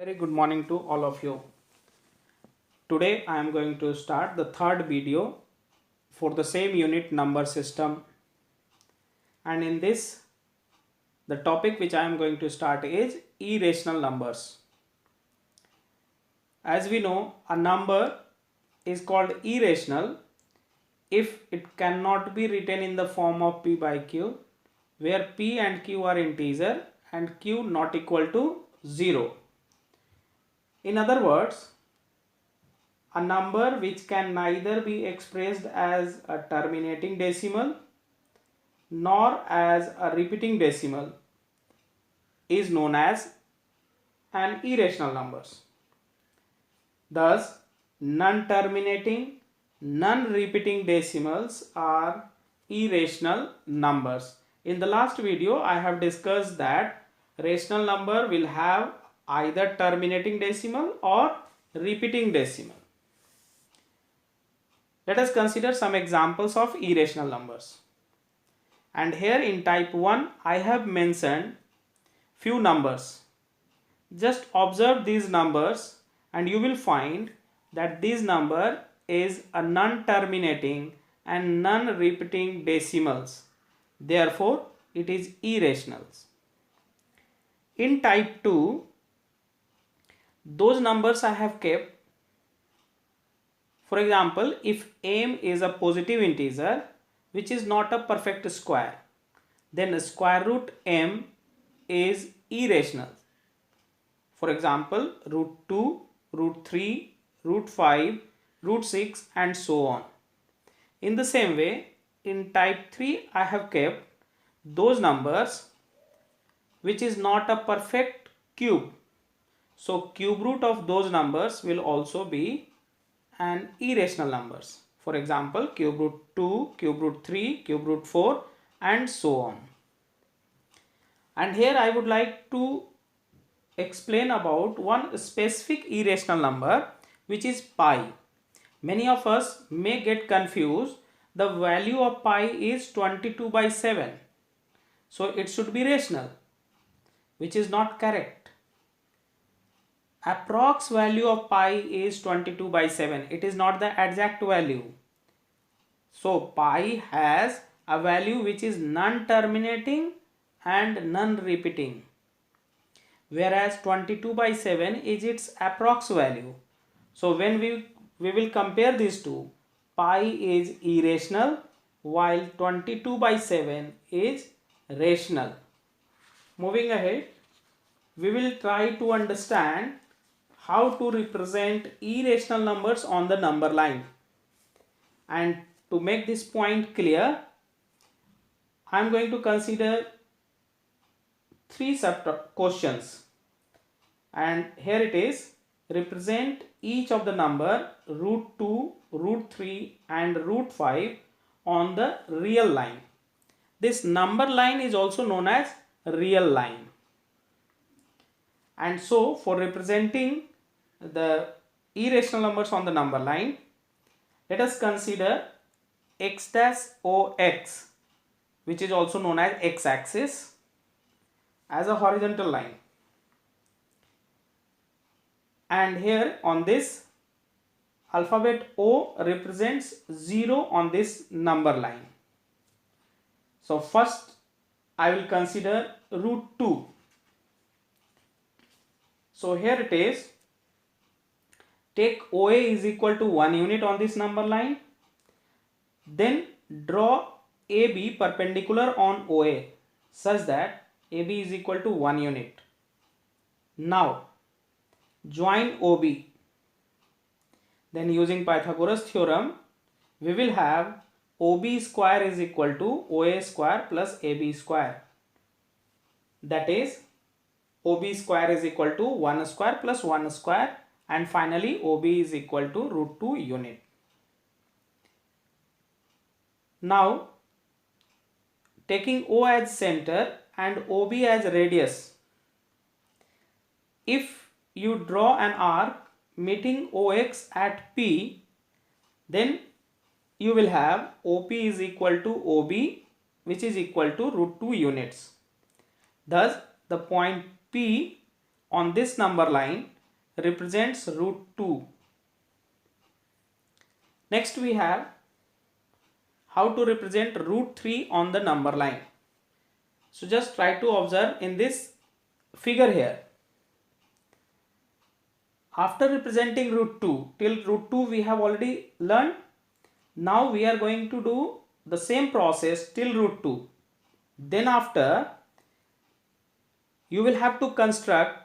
Very good morning to all of you. Today I am going to start the third video for the same unit number system, and in this the topic which I am going to start is irrational numbers. As we know, a number is called irrational if it cannot be written in the form of p by q, where p and q are integer and q not equal to 0. In other words, a number which can neither be expressed as a terminating decimal nor as a repeating decimal is known as an irrational numbers. Thus, non-terminating, non-repeating decimals are irrational numbers. In the last video, I have discussed that rational number will have either terminating decimal or repeating decimal. Let us consider some examples of irrational numbers. And here in type 1, I have mentioned few numbers. Just observe these numbers and you will find that this number is a non-terminating and non-repeating decimals. Therefore, it is irrational. In type 2, those numbers I have kept. For example, if m is a positive integer which is not a perfect square, then square root m is irrational. For example, root 2, root 3, root 5, root 6 and so on. In the same way, in type 3 I have kept those numbers which is not a perfect cube. So cube root of those numbers will also be an irrational numbers. For example, cube root 2, cube root 3, cube root 4 and so on. And here I would like to explain about one specific irrational number which is pi. Many of us may get confused. The value of pi is 22 by 7. So it should be rational, which is not correct. Approx value of pi is 22 by 7. It is not the exact value. So pi has a value which is non-terminating and non-repeating, whereas 22 by 7 is its approx value. So when we will compare these two, pi is irrational while 22 by 7 is rational. Moving ahead, we will try to understand how to represent irrational numbers on the number line. And to make this point clear, I am going to consider three questions. And here it is: represent each of the number root 2, root 3 and root 5 on the real line. This number line is also known as real line. And so for representing the irrational numbers on the number line, let us consider x dash ox, which is also known as x-axis, as a horizontal line. And here on this, alphabet O represents 0 on this number line. So first I will consider root 2. So here it is. Take OA is equal to 1 unit on this number line. Then draw AB perpendicular on OA such that AB is equal to 1 unit. Now join OB. Then using Pythagoras theorem, we will have OB square is equal to OA square plus AB square. That is, OB square is equal to 1 square plus 1 square, and finally OB is equal to root 2 unit. Now taking O as center and OB as radius, if you draw an arc meeting OX at P, then you will have OP is equal to OB, which is equal to root 2 units. Thus the point P on this number line represents root 2. Next we have how to represent root 3 on the number line. So just try to observe in this figure here. After representing root 2, till root 2 we have already learned. Now we are going to do the same process till root 2. Then after, you will have to construct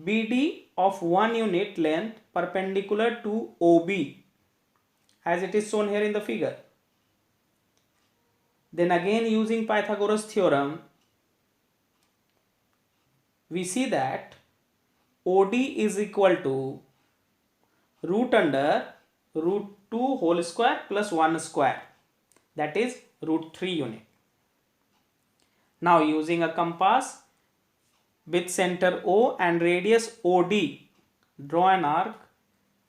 BD of 1 unit length perpendicular to OB as it is shown here in the figure. Then again, using Pythagoras theorem, we see that OD is equal to root under root 2 whole square plus 1 square, that is root 3 unit. Now using a compass with center O and radius OD, draw an arc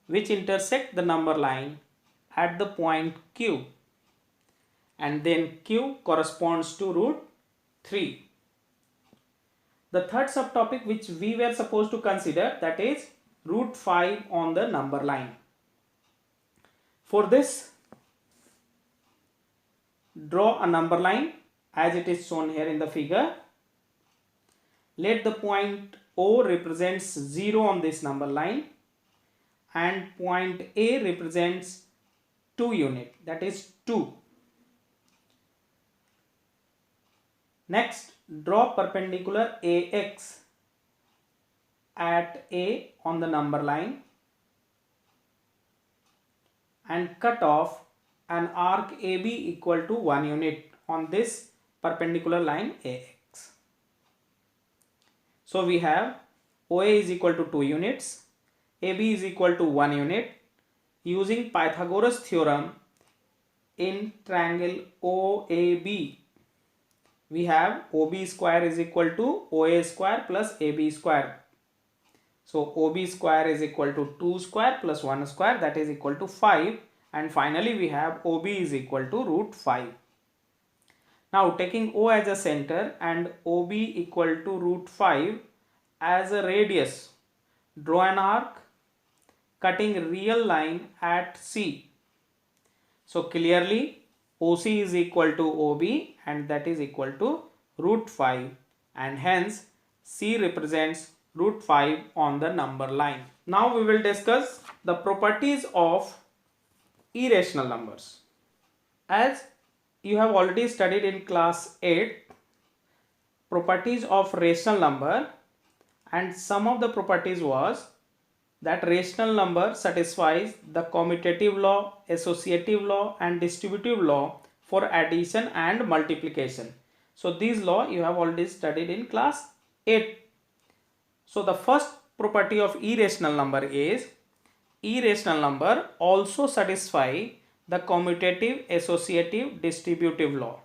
which intersect the number line at the point Q, and then Q corresponds to root 3. The third subtopic which we were supposed to consider, that is root 5 on the number line. For this, draw a number line as it is shown here in the figure. Let the point O represents 0 on this number line and point A represents 2 unit, that is 2. Next, draw perpendicular AX at A on the number line and cut off an arc AB equal to 1 unit on this perpendicular line AX. So we have OA is equal to 2 units, AB is equal to 1 unit. Using Pythagoras theorem in triangle OAB, we have OB square is equal to OA square plus AB square. So OB square is equal to 2 square plus 1 square, that is equal to 5, and finally we have OB is equal to root 5. Now taking O as a center and OB equal to root 5 as a radius, draw an arc cutting real line at C. So clearly OC is equal to OB and that is equal to root 5, and hence C represents root 5 on the number line. Now we will discuss the properties of irrational numbers. As you have already studied in class 8 properties of rational number, and some of the properties was that rational number satisfies the commutative law, associative law and distributive law for addition and multiplication. So these law you have already studied in class 8. So the first property of irrational number is irrational number also satisfy the commutative, associative, distributive law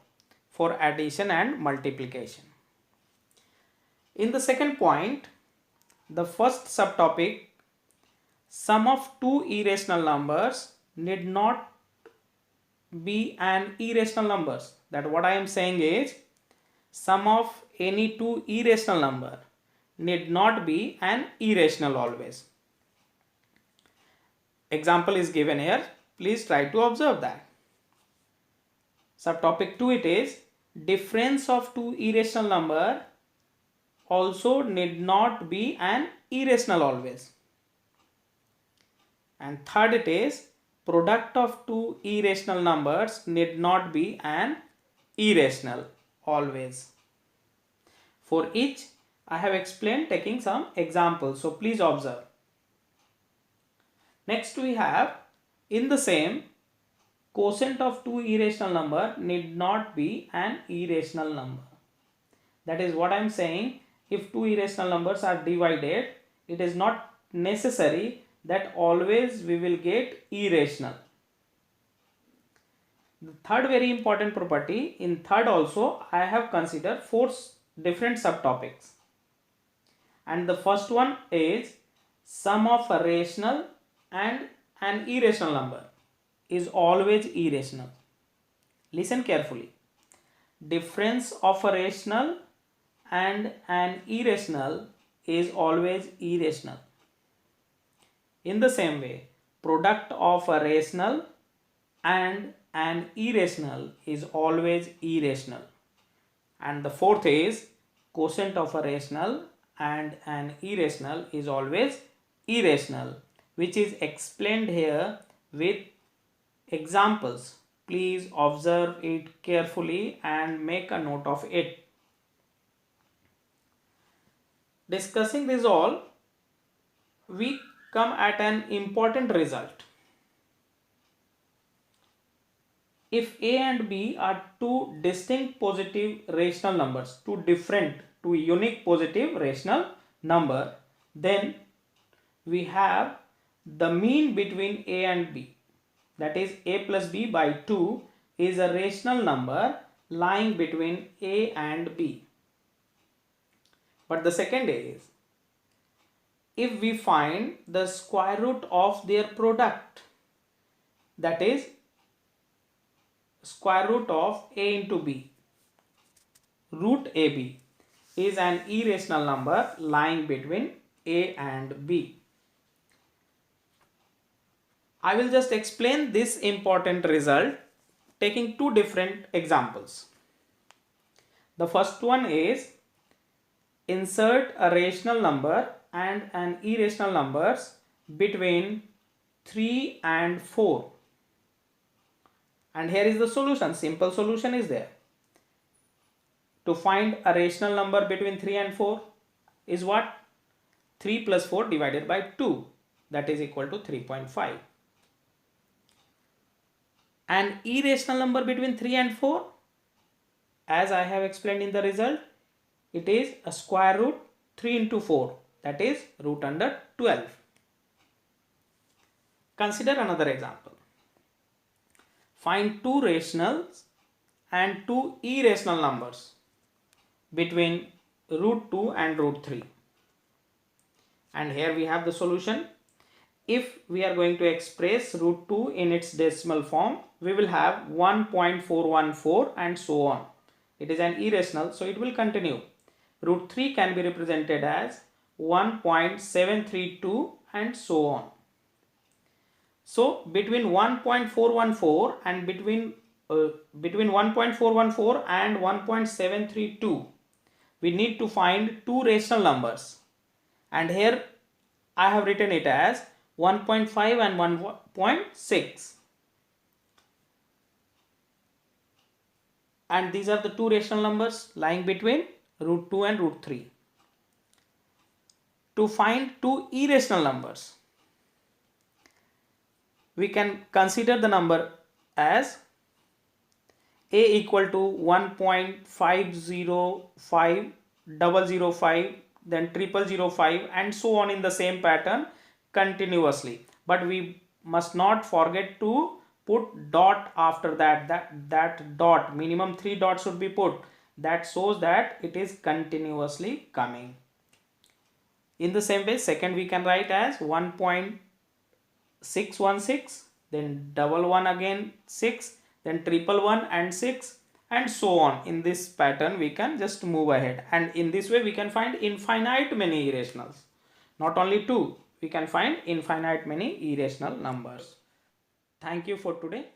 for addition and multiplication. In the second point, the first subtopic, sum of two irrational numbers need not be an irrational numbers. That what I am saying is, sum of any two irrational number need not be an irrational always. Example is given here. Please try to observe that. Subtopic 2 it is, difference of two irrational number also need not be an irrational always. And third it is, product of two irrational numbers need not be an irrational always. For each I have explained taking some examples, so please observe. Next we have, in the same, quotient of two irrational number need not be an irrational number. That is what I am saying, if two irrational numbers are divided, it is not necessary that always we will get irrational. The third very important property, in third also I have considered 4 different subtopics. And the first one is, sum of a rational and an irrational number is always irrational. Listen carefully. Difference of a rational and an irrational is always irrational. In the same way, product of a rational and an irrational is always irrational. And the fourth is quotient of a rational and an irrational is always irrational, which is explained here with examples. Please observe it carefully and make a note of it. Discussing this all, we come at an important result. If A and B are two distinct positive rational numbers, two unique positive rational number, then we have the mean between A and B, that is A plus B by 2 is a rational number lying between A and B. But the second is, if we find the square root of their product, that is square root of A into B, root AB is an irrational number lying between A and B. I will just explain this important result taking two different examples. The first one is, insert a rational number and an irrational numbers between 3 and 4. And here is the solution. Simple solution is there. To find a rational number between 3 and 4 is what? 3 plus 4 divided by 2, that is equal to 3.5. An irrational number between 3 and 4, as I have explained in the result, it is a square root 3 into 4, that is root under 12. Consider another example. Find two rationals and two irrational numbers between root 2 and root 3. And here we have the solution. If we are going to express root 2 in its decimal form, we will have 1.414 and so on. It is an irrational, so it will continue. Root 3 can be represented as 1.732 and so on. So between 1.414 and between 1.414 and 1.732, we need to find two rational numbers. And here I have written it as 1.5 and 1.6. And these are the two rational numbers lying between root 2 and root 3. To find two irrational numbers, we can consider the number as A equal to 1.505005, then 0005 and so on in the same pattern continuously. But we must not forget to put dot after that dot, minimum 3 dots should be put. That shows that it is continuously coming. In the same way, second we can write as 1.616, then 11 again 6, then 111 and 6 and so on. In this pattern we can just move ahead, and in this way we can find infinite many irrationals. Not only two, we can find infinite many irrational numbers. Thank you for today.